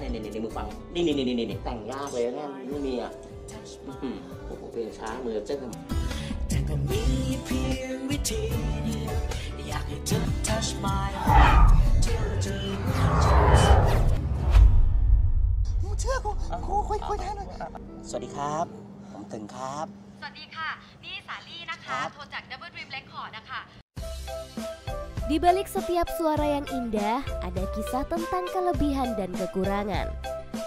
นี่มึงฟังนี่แต่งยากเลยนะไม่มีอ่ะโอ้โหเพลงช้ามือเจ๊ทำแต่ก็มีเพียงวิธีเดียวอยากให้เธอ touch my heart เชื่อกูคุยแทนหน่อยสวัสดีครับผมตึงครับสวัสดีค่ะนี่สาลี่นะคะโทรจาก Double Dream Record นะคะ Di balik setiap suara yang indah, ada kisah tentang kelebihan dan kekurangan.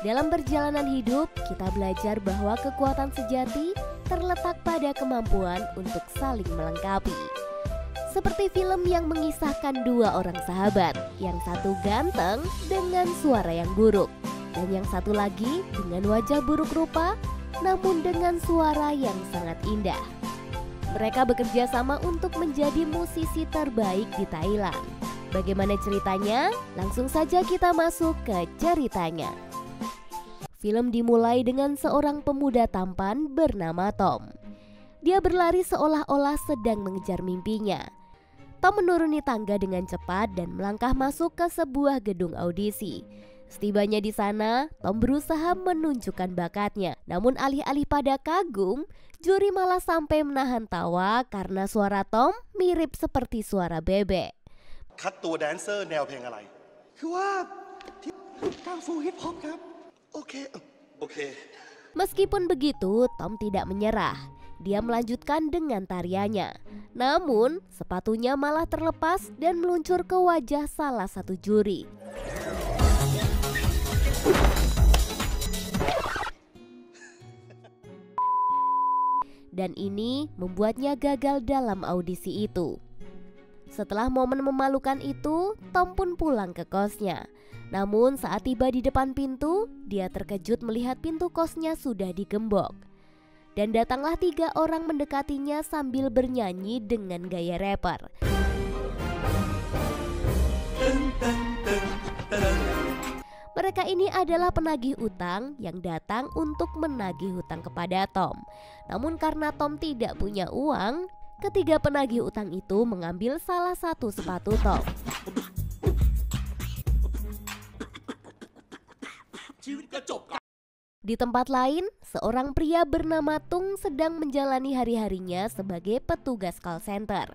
Dalam perjalanan hidup, kita belajar bahwa kekuatan sejati terletak pada kemampuan untuk saling melengkapi. Seperti film yang mengisahkan dua orang sahabat, yang satu ganteng dengan suara yang buruk, dan yang satu lagi dengan wajah buruk rupa, namun dengan suara yang sangat indah. Mereka bekerja sama untuk menjadi musisi terbaik di Thailand. Bagaimana ceritanya? Langsung saja kita masuk ke ceritanya. Film dimulai dengan seorang pemuda tampan bernama Tom. Dia berlari seolah-olah sedang mengejar mimpinya. Tom menuruni tangga dengan cepat dan melangkah masuk ke sebuah gedung audisi. Setibanya di sana, Tom berusaha menunjukkan bakatnya. Namun alih-alih pada kagum, juri malah sampai menahan tawa karena suara Tom mirip seperti suara bebek. คัดตัวแดนเซอร์แนวเพลงอะไรคือว่ากังฟูฮิปฮอปครับโอเค Meskipun begitu, Tom tidak menyerah. Dia melanjutkan dengan tariannya. Namun, sepatunya malah terlepas dan meluncur ke wajah salah satu juri. Dan ini membuatnya gagal dalam audisi itu. Setelah momen memalukan itu, Tom pun pulang ke kosnya. Namun saat tiba di depan pintu, dia terkejut melihat pintu kosnya sudah digembok. Dan datanglah 3 orang mendekatinya sambil bernyanyi dengan gaya rapper. Mereka ini adalah penagih utang yang datang untuk menagih hutang kepada Tom. Namun karena Tom tidak punya uang, ketiga penagih utang itu mengambil salah satu sepatu Tom. Di tempat lain, seorang pria bernama Tung sedang menjalani hari-harinya sebagai petugas call center.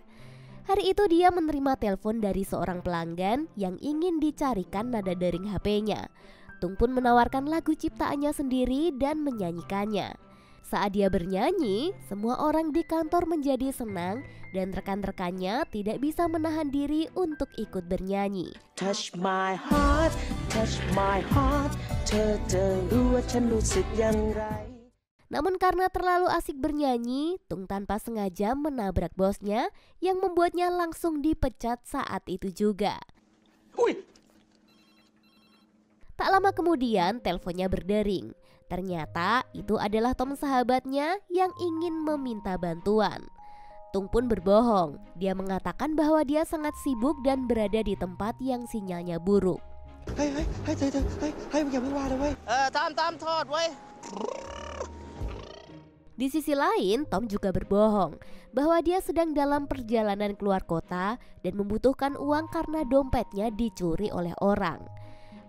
Hari itu dia menerima telepon dari seorang pelanggan yang ingin dicarikan nada dering HP-nya. Tung pun menawarkan lagu ciptaannya sendiri dan menyanyikannya. Saat dia bernyanyi, semua orang di kantor menjadi senang dan rekan-rekannya tidak bisa menahan diri untuk ikut bernyanyi. Touch my heart เธอจะรู้ว่าฉันรู้สึกอย่างไร Namun karena terlalu asik bernyanyi, Tung tanpa sengaja menabrak bosnya yang membuatnya langsung dipecat saat itu juga. Tak lama kemudian teleponnya berdering. Ternyata itu adalah Tom sahabatnya yang ingin meminta bantuan. Tung pun berbohong. Dia mengatakan bahwa dia sangat sibuk dan berada di tempat yang sinyalnya buruk. Di sisi lain, Tom juga berbohong bahwa dia sedang dalam perjalanan keluar kota dan membutuhkan uang karena dompetnya dicuri oleh orang.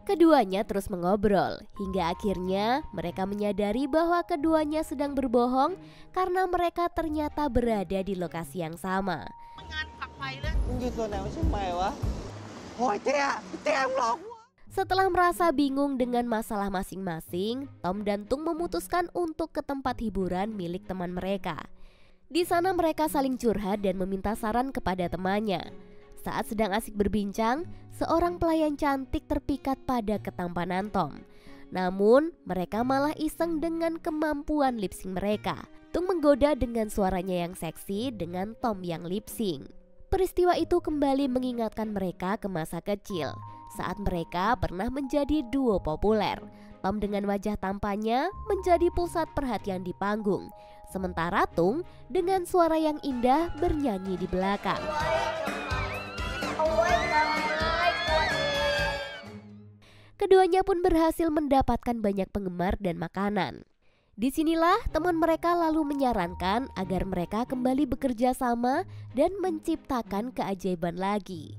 Keduanya terus mengobrol hingga akhirnya mereka menyadari bahwa keduanya sedang berbohong karena mereka ternyata berada di lokasi yang sama. Setelah merasa bingung dengan masalah masing-masing, Tom dan Tung memutuskan untuk ke tempat hiburan milik teman mereka. Di sana mereka saling curhat dan meminta saran kepada temannya. Saat sedang asik berbincang, seorang pelayan cantik terpikat pada ketampanan Tom. Namun, mereka malah iseng dengan kemampuan lip sync mereka. Tung menggoda dengan suaranya yang seksi dengan Tom yang lip sync. Peristiwa itu kembali mengingatkan mereka ke masa kecil saat mereka pernah menjadi duo populer. Tom dengan wajah tampannya menjadi pusat perhatian di panggung, sementara Tung dengan suara yang indah bernyanyi di belakang. Keduanya pun berhasil mendapatkan banyak penggemar dan makanan. Disinilah teman mereka lalu menyarankan agar mereka kembali bekerja sama dan menciptakan keajaiban lagi.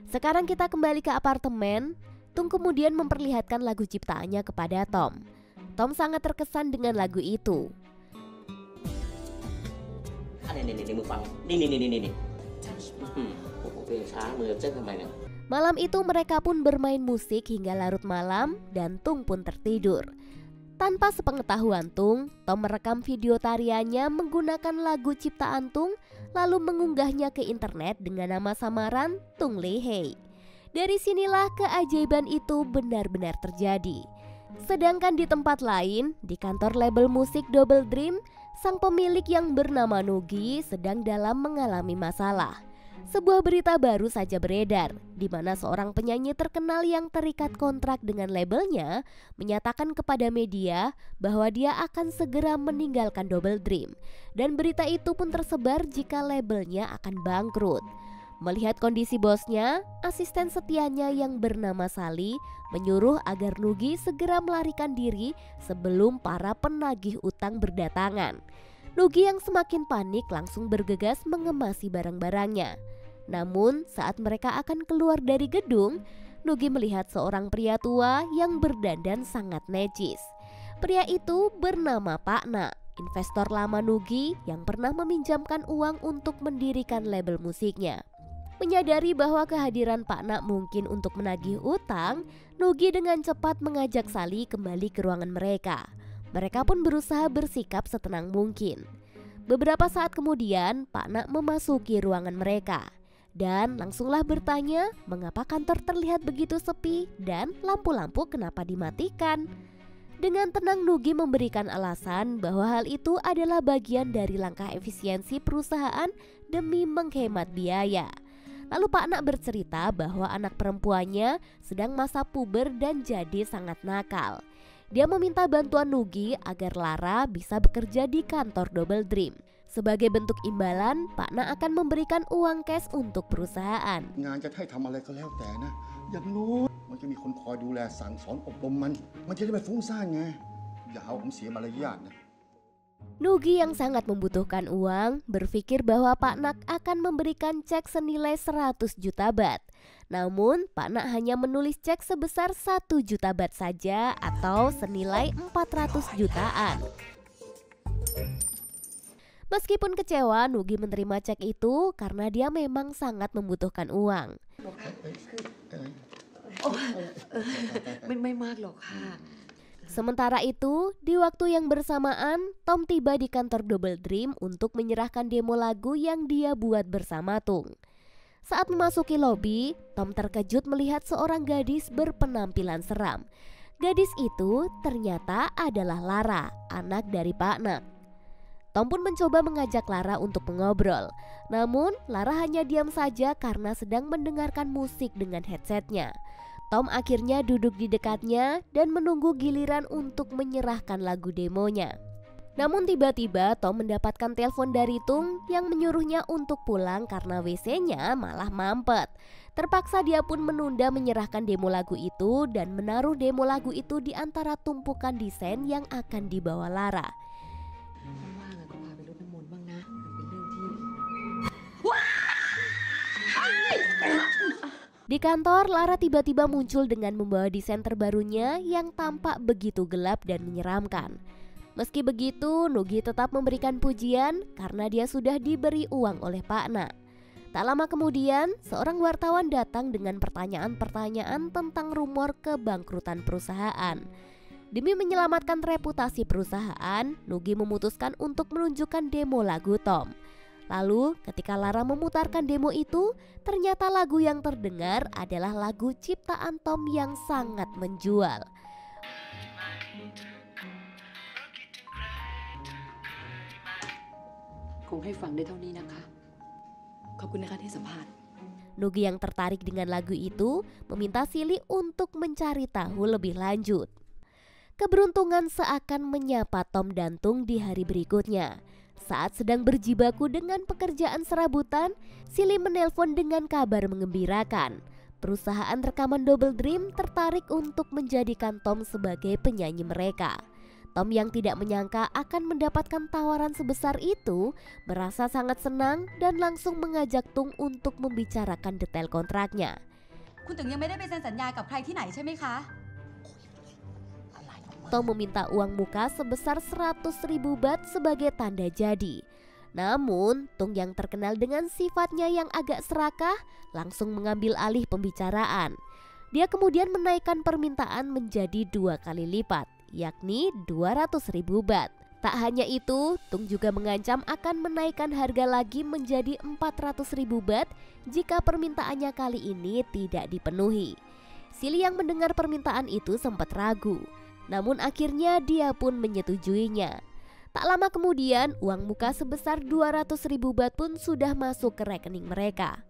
Sekarang kita kembali ke apartemen. Tung kemudian memperlihatkan lagu ciptaannya kepada Tom. Tom sangat terkesan dengan lagu itu. Ini มึงฟังนี่โอ้โหเพลงช้ามือเต้นทำไมเนี่ย Malam itu mereka pun bermain musik hingga larut malam dan Tung pun tertidur. Tanpa sepengetahuan Tung, Tom merekam video tariannya menggunakan lagu ciptaan Tung lalu mengunggahnya ke internet dengan nama samaran Tung Lehei. Dari sinilah keajaiban itu benar-benar terjadi. Sedangkan di tempat lain, di kantor label musik Double Dream, sang pemilik yang bernama Nugi sedang dalam mengalami masalah. Sebuah berita baru saja beredar, di mana seorang penyanyi terkenal yang terikat kontrak dengan labelnya menyatakan kepada media bahwa dia akan segera meninggalkan Double Dream. Dan berita itu pun tersebar jika labelnya akan bangkrut. Melihat kondisi bosnya, asisten setianya yang bernama Sally menyuruh agar Nugi segera melarikan diri sebelum para penagih utang berdatangan. Nugi yang semakin panik langsung bergegas mengemasi barang-barangnya. Namun saat mereka akan keluar dari gedung, Nugi melihat seorang pria tua yang berdandan sangat necis. Pria itu bernama Pak Na, investor lama Nugi yang pernah meminjamkan uang untuk mendirikan label musiknya. Menyadari bahwa kehadiran Pak Na mungkin untuk menagih utang, Nugi dengan cepat mengajak Sally kembali ke ruangan mereka. Mereka pun berusaha bersikap setenang mungkin. Beberapa saat kemudian, Pak Na memasuki ruangan mereka. Dan langsunglah bertanya mengapa kantor terlihat begitu sepi dan lampu-lampu kenapa dimatikan. Dengan tenang Nugi memberikan alasan bahwa hal itu adalah bagian dari langkah efisiensi perusahaan demi menghemat biaya. Lalu Pak Nak bercerita bahwa anak perempuannya sedang masa puber dan jadi sangat nakal. Dia meminta bantuan Nugi agar Lara bisa bekerja di kantor Double Dream. Sebagai bentuk imbalan, Pak Na akan memberikan uang cash untuk perusahaan. งานจะให้ทำอะไรก็แล้วแต่นะอย่างนู้นมันจะมีคนคอยดูแลสั่งสอนอบรมมันจะได้ไม่ฟุ้งซ่านไงอย่าเอาผมเสียมารยาทนะ Nugi yang sangat membutuhkan uang berpikir bahwa Pak Nak akan memberikan cek senilai 100 juta bat. Namun Pak Nak hanya menulis cek sebesar 1 juta bat saja atau senilai 400 jutaan. Meskipun kecewa, Nugi menerima cek itu karena dia memang sangat membutuhkan uang. ไม่มากหรอกค่ะ Sementara itu, di waktu yang bersamaan, Tom tiba di kantor Double Dream untuk menyerahkan demo lagu yang dia buat bersama Tung. Saat memasuki lobi, Tom terkejut melihat seorang gadis berpenampilan seram. Gadis itu ternyata adalah Lara, anak dari Pak Nak. Tom pun mencoba mengajak Lara untuk mengobrol. Namun, Lara hanya diam saja karena sedang mendengarkan musik dengan headsetnya. Tom akhirnya duduk di dekatnya dan menunggu giliran untuk menyerahkan lagu demonya. Namun tiba-tiba Tom mendapatkan telepon dari Tung yang menyuruhnya untuk pulang karena WC-nya malah mampet. Terpaksa dia pun menunda menyerahkan demo lagu itu dan menaruh demo lagu itu di antara tumpukan desain yang akan dibawa Lara. ว่างๆก็พาไปรดน้ำมนต์บ้างนะเป็นเรื่องที่ Di kantor, Lara tiba-tiba muncul dengan membawa desain terbarunya yang tampak begitu gelap dan menyeramkan. Meski begitu, Nugi tetap memberikan pujian karena dia sudah diberi uang oleh Pak Na. Tak lama kemudian, seorang wartawan datang dengan pertanyaan-pertanyaan tentang rumor kebangkrutan perusahaan. Demi menyelamatkan reputasi perusahaan, Nugi memutuskan untuk menunjukkan demo lagu Tom. Lalu ketika Lara memutarkan demo itu, ternyata lagu yang terdengar adalah lagu ciptaan Tom yang sangat menjual. คงให้ฟังได้เท่านี้นะคะ ขอบคุณนะคะที่สัมภาษณ์ Nugi yang tertarik dengan lagu itu meminta Silly untuk mencari tahu lebih lanjut. Keberuntungan seakan menyapa Tom dan Tung di hari berikutnya. Saat sedang berjibaku dengan pekerjaan serabutan, Silly menelpon dengan kabar mengembirakan. Perusahaan rekaman Double Dream tertarik untuk menjadikan Tom sebagai penyanyi mereka. Tom yang tidak menyangka akan mendapatkan tawaran sebesar itu, merasa sangat senang dan langsung mengajak Tung untuk membicarakan detail kontraknya. คุณถึงยังไม่ได้ไปเซ็นสัญญากับใครที่ไหนใช่ไหมคะ Tom meminta uang muka sebesar 100.000 baht sebagai tanda jadi. Namun, Tung yang terkenal dengan sifatnya yang agak serakah langsung mengambil alih pembicaraan. Dia kemudian menaikkan permintaan menjadi 2 kali lipat, yakni 200.000 baht. Tak hanya itu, Tung juga mengancam akan menaikkan harga lagi menjadi 400.000 baht jika permintaannya kali ini tidak dipenuhi. Silly yang mendengar permintaan itu sempat ragu, namun akhirnya dia pun menyetujuinya. Tak lama kemudian, uang muka sebesar 200.000 baht pun sudah masuk ke rekening mereka.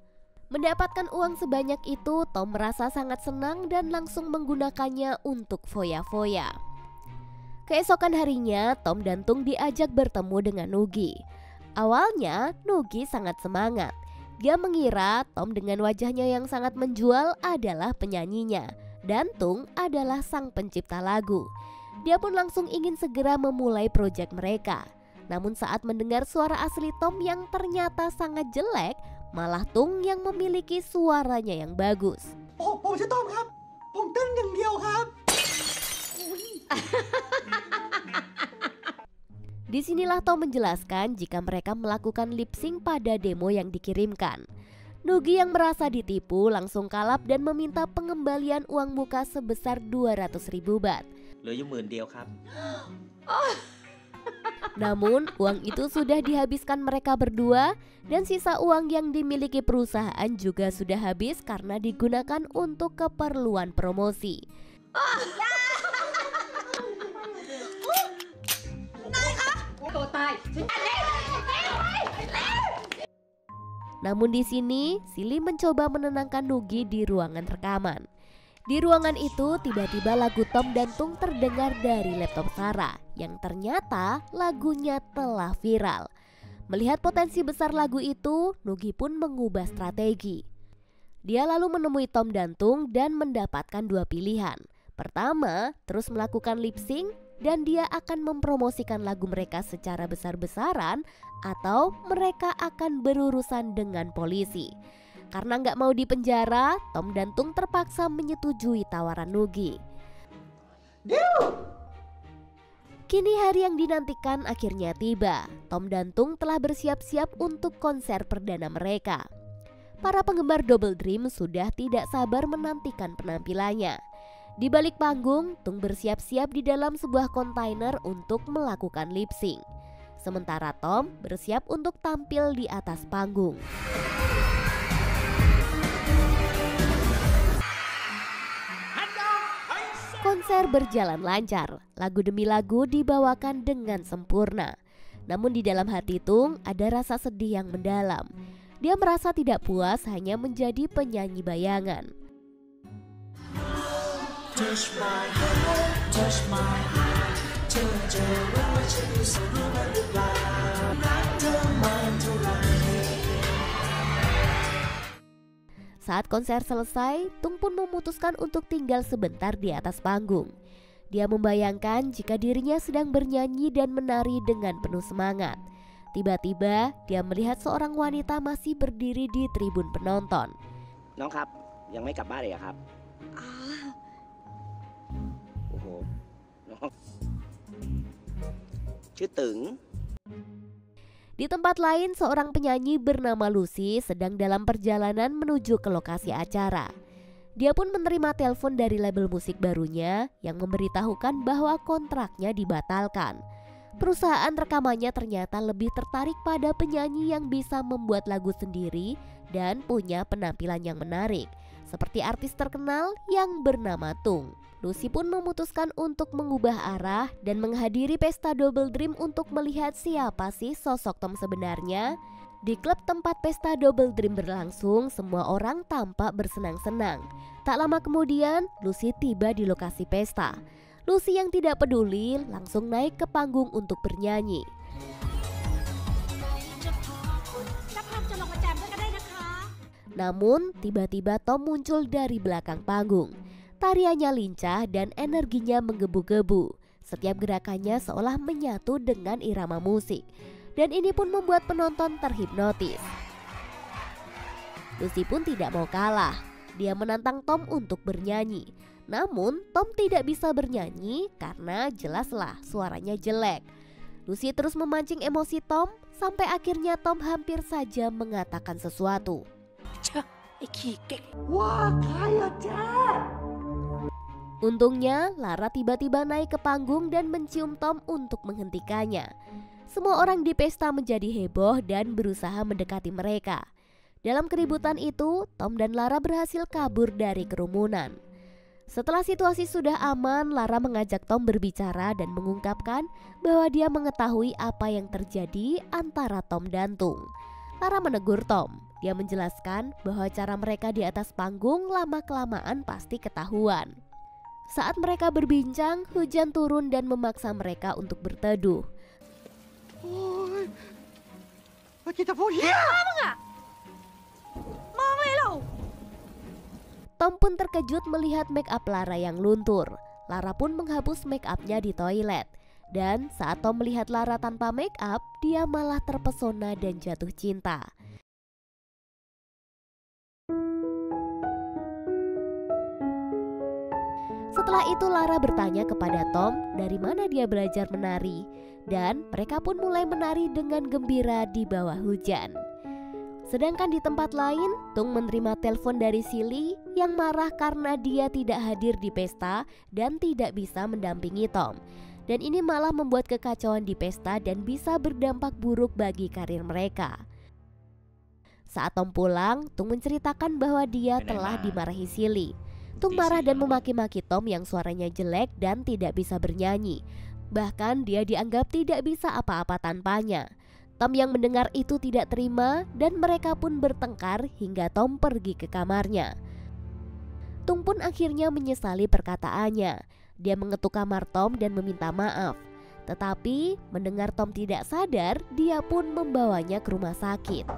Mendapatkan uang sebanyak itu, Tom merasa sangat senang dan langsung menggunakannya untuk foya-foya. Keesokan harinya, Tom dan Tung diajak bertemu dengan Nugi. Awalnya, Nugi sangat semangat. Dia mengira Tom dengan wajahnya yang sangat menjual adalah penyanyinya, dan Tung adalah sang pencipta lagu. Dia pun langsung ingin segera memulai proyek mereka. Namun saat mendengar suara asli Tom yang ternyata sangat jelek, malah Tung yang memiliki suaranya yang bagus. ผมชื่อต้อมครับ ผมเต้นอย่างเดียวครับ Disinilah Tom menjelaskan jika mereka melakukan lip sync pada demo yang dikirimkan. Nugi yang merasa ditipu langsung kalap dan meminta pengembalian uang muka sebesar 200.000 baht. เหลืออยู่10,000 เดียวครับ Namun uang itu sudah dihabiskan mereka berdua dan sisa uang yang dimiliki perusahaan juga sudah habis karena digunakan untuk keperluan promosi. Namun di sini, Silly mencoba menenangkan Nugi di ruangan rekaman. Di ruangan itu tiba-tiba lagu Tom dan Tung terdengar dari laptop Sarah yang ternyata lagunya telah viral. Melihat potensi besar lagu itu, Nugi pun mengubah strategi. Dia lalu menemui Tom dan Tung dan mendapatkan 2 pilihan. Pertama, terus melakukan lip sync dan dia akan mempromosikan lagu mereka secara besar-besaran, atau mereka akan berurusan dengan polisi. Karena nggak mau dipenjara, Tom dan Tung terpaksa menyetujui tawaran Nugi. Kini hari yang dinantikan akhirnya tiba. Tom dan Tung telah bersiap-siap untuk konser perdana mereka. Para penggemar Double Dream sudah tidak sabar menantikan penampilannya. Di balik panggung, Tung bersiap-siap di dalam sebuah kontainer untuk melakukan lip sync. Sementara Tom bersiap untuk tampil di atas panggung. Konser berjalan lancar, lagu demi lagu dibawakan dengan sempurna. Namun di dalam hati Tung ada rasa sedih yang mendalam. Dia merasa tidak puas hanya menjadi penyanyi bayangan. Saat konser selesai, Tung pun memutuskan untuk tinggal sebentar di atas panggung. Dia membayangkan jika dirinya sedang bernyanyi dan menari dengan penuh semangat. Tiba-tiba, dia melihat seorang wanita masih berdiri di tribun penonton. น้องครับ ยังไม่กลับบ้านเลยครับ โอ้โห น้อง ชื่อตึง Di tempat lain, seorang penyanyi bernama Lucy sedang dalam perjalanan menuju ke lokasi acara. Dia pun menerima telepon dari label musik barunya yang memberitahukan bahwa kontraknya dibatalkan. Perusahaan rekamannya ternyata lebih tertarik pada penyanyi yang bisa membuat lagu sendiri dan punya penampilan yang menarik, seperti artis terkenal yang bernama Tung. Lucy pun memutuskan untuk mengubah arah dan menghadiri pesta Double Dream untuk melihat siapa sih sosok Tom sebenarnya. Di klub tempat pesta Double Dream berlangsung, semua orang tampak bersenang-senang. Tak lama kemudian, Lucy tiba di lokasi pesta. Lucy yang tidak peduli langsung naik ke panggung untuk bernyanyi. Namun, tiba-tiba Tom muncul dari belakang panggung. Tariannya lincah dan energinya menggebu-gebu. Setiap gerakannya seolah menyatu dengan irama musik. Dan ini pun membuat penonton terhipnotis. Lucy pun tidak mau kalah. dia menantang Tom untuk bernyanyi. Namun Tom tidak bisa bernyanyi karena jelaslah suaranya jelek. Lucy terus memancing emosi Tom sampai akhirnya Tom hampir saja mengatakan sesuatu. Wah, kaya Jack. Untungnya Lara tiba-tiba naik ke panggung dan mencium Tom untuk menghentikannya. Semua orang di pesta menjadi heboh dan berusaha mendekati mereka. Dalam keributan itu, Tom dan Lara berhasil kabur dari kerumunan. Setelah situasi sudah aman, Lara mengajak Tom berbicara dan mengungkapkan bahwa dia mengetahui apa yang terjadi antara Tom dan Tung. Lara menegur Tom. Dia menjelaskan bahwa cara mereka di atas panggung lama-kelamaan pasti ketahuan. Saat mereka berbincang, hujan turun dan memaksa mereka untuk berteduh. Kita punya. Tom pun terkejut melihat make up Lara yang luntur. Lara pun menghapus make upnya di toilet. Dan saat Tom melihat Lara tanpa make up, dia malah terpesona dan jatuh cinta. Setelah itu Lara bertanya kepada Tom dari mana dia belajar menari. Dan mereka pun mulai menari dengan gembira di bawah hujan. Sedangkan di tempat lain, Tung menerima telepon dari Silly yang marah karena dia tidak hadir di pesta dan tidak bisa mendampingi Tom. Dan ini malah membuat kekacauan di pesta dan bisa berdampak buruk bagi karir mereka. Saat Tom pulang, Tung menceritakan bahwa dia telah dimarahi Silly. Tung marah dan memaki-maki Tom yang suaranya jelek dan tidak bisa bernyanyi. Bahkan dia dianggap tidak bisa apa-apa tanpanya. Tom yang mendengar itu tidak terima dan mereka pun bertengkar hingga Tom pergi ke kamarnya. Tung pun akhirnya menyesali perkataannya. Dia mengetuk kamar Tom dan meminta maaf. Tetapi mendengar Tom tidak sadar, dia pun membawanya ke rumah sakit.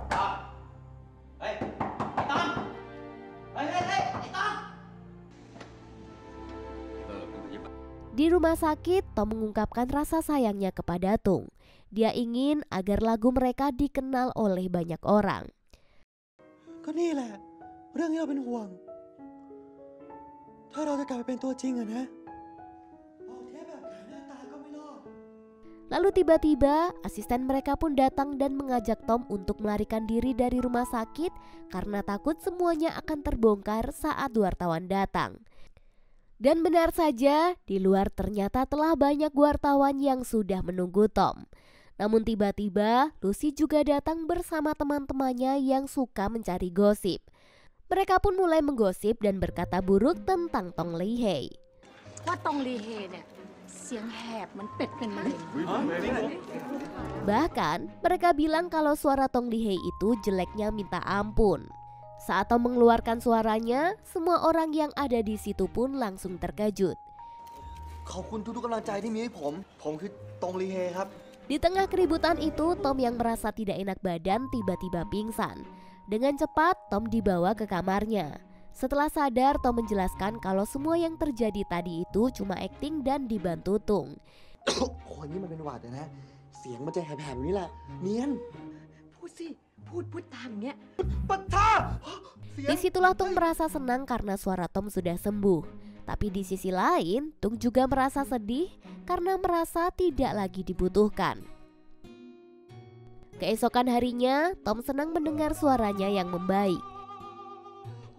Di rumah sakit, Tom mengungkapkan rasa sayangnya kepada Tung. Dia ingin agar lagu mereka dikenal oleh banyak orang. ก็นี่แหละเรื่องที่เราเป็นห่วงถ้าเราจะกลับไปเป็นตัวจริงอะนะออกเทปแบบไหนหน้าตาก็ไม่รอด Lalu tiba-tiba asisten mereka pun datang dan mengajak Tom untuk melarikan diri dari rumah sakit karena takut semuanya akan terbongkar saat wartawan datang. Dan benar saja, di luar ternyata telah banyak wartawan yang sudah menunggu Tom. Namun tiba-tiba Lucy juga datang bersama teman-temannya yang suka mencari gosip. Mereka pun mulai menggosip dan berkata buruk tentang Tong Li-hei. ว่าตรงลีเฮเนี่ยเสียงแหบเหมือนเป็ดเป็นมะเร็ง Bahkan mereka bilang kalau suara Tong Li-hei itu jeleknya minta ampun. Saat Tom mengeluarkan suaranya, semua orang yang ada di situ pun langsung terkejut. ขอบคุณทุกๆกำลังใจที่มีให้ผมคือตงลีเฮครับ Di tengah keributan itu, Tom yang merasa tidak enak badan tiba-tiba pingsan. Dengan cepat, Tom dibawa ke kamarnya. Setelah sadar, Tom menjelaskan kalau semua yang terjadi tadi itu cuma akting dan dibantu Tung. คนนี้มันเป็นหวัดนะเสียงมันจะแหบๆนี่แหละเนียน พูดสิพูดตามเนี้ย ปัทธา Disitulah Tung merasa senang karena suara Tom sudah sembuh. Tapi di sisi lain, Tung juga merasa sedih karena merasa tidak lagi dibutuhkan. Keesokan harinya, Tom senang mendengar suaranya yang membaik.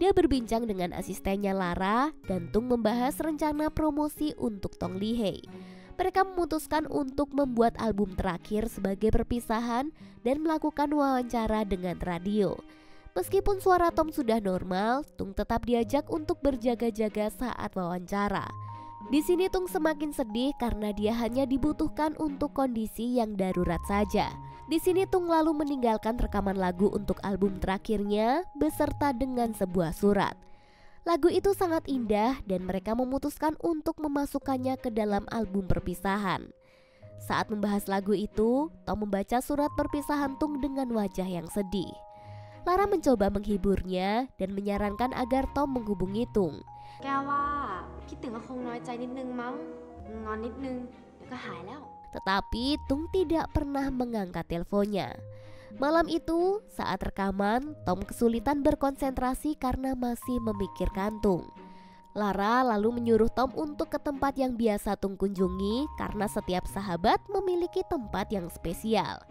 Dia berbincang dengan asistennya Lara dan Tung membahas rencana promosi untuk Tong Li-hei. Mereka memutuskan untuk membuat album terakhir sebagai perpisahan dan melakukan wawancara dengan radio. Meskipun suara Tom sudah normal, Tung tetap diajak untuk berjaga-jaga saat wawancara. Di sini Tung semakin sedih karena dia hanya dibutuhkan untuk kondisi yang darurat saja. Di sini Tung lalu meninggalkan rekaman lagu untuk album terakhirnya beserta dengan sebuah surat. Lagu itu sangat indah dan mereka memutuskan untuk memasukkannya ke dalam album perpisahan. Saat membahas lagu itu, Tom membaca surat perpisahan Tung dengan wajah yang sedih. Lara mencoba menghiburnya dan menyarankan agar Tom menghubungi Tung. แกว่าคิดถึงก็คงน้อยใจนิดนึงมั้งงอนนิดนึงเดี๋ยวก็หายแล้ว Tetapi Tung tidak pernah mengangkat teleponnya. Malam itu, saat rekaman, Tom kesulitan berkonsentrasi karena masih memikirkan Tung. Lara lalu menyuruh Tom untuk ke tempat yang biasa Tung kunjungi karena setiap sahabat memiliki tempat yang spesial.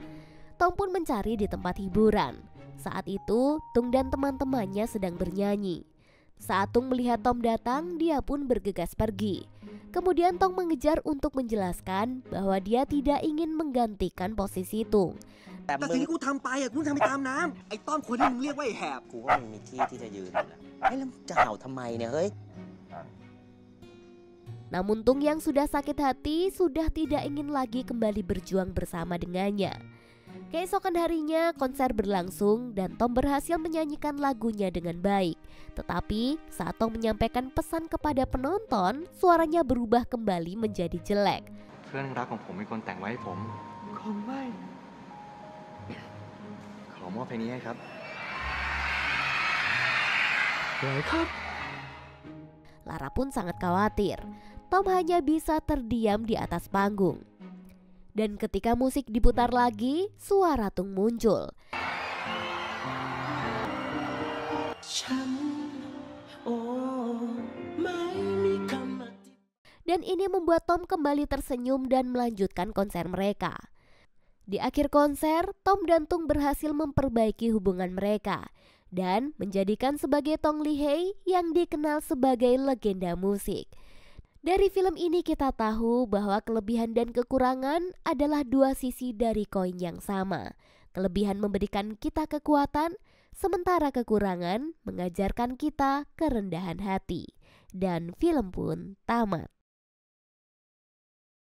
Tom pun mencari di tempat hiburan. Saat itu, Tung dan teman-temannya sedang bernyanyi. Saat Tung melihat Tom datang, dia pun bergegas pergi. Kemudian Tom mengejar untuk menjelaskan bahwa dia tidak ingin menggantikan posisi Tung. แต่ แต่ มึ สิ่ง ง ที่กูทำไปอ่ะกูทำไปตามน้ำไอ้ต้อมคนที่มึงเรียกว่าไอ้แหบ กูว่ามันมีที่ที่จะยืนอยู่นะเฮ้ยแล้วมึงจะเห่าทำไมเนี่ยเฮ้ย Namun Tung yang sudah sakit hati sudah tidak ingin lagi kembali berjuang bersama dengannya. Keesokan harinya konser berlangsung dan Tom berhasil menyanyikan lagunya dengan baik. Tetapi saat Tom menyampaikan pesan kepada penonton, suaranya berubah kembali menjadi jelek. เพื่อนรักของผมเป็นคนแต่งไว้ให้ผม คงไม่ ขอมอบเพลงนี้ให้ครับ ไหวครับ Lara pun sangat khawatir. Tom hanya bisa terdiam di atas panggung. Dan ketika musik diputar lagi, suara Tung muncul. ฉันโอ้ไม่มีคำอธิ Dan ini membuat Tom kembali tersenyum dan melanjutkan konser mereka. Di akhir konser, Tom dan Tung berhasil memperbaiki hubungan mereka dan menjadikan sebagai Tong Li Hei yang dikenal sebagai legenda musik. Dari film ini kita tahu bahwa kelebihan dan kekurangan adalah dua sisi dari koin yang sama. Kelebihan memberikan kita kekuatan, sementara kekurangan mengajarkan kita kerendahan hati. Dan film pun tamat.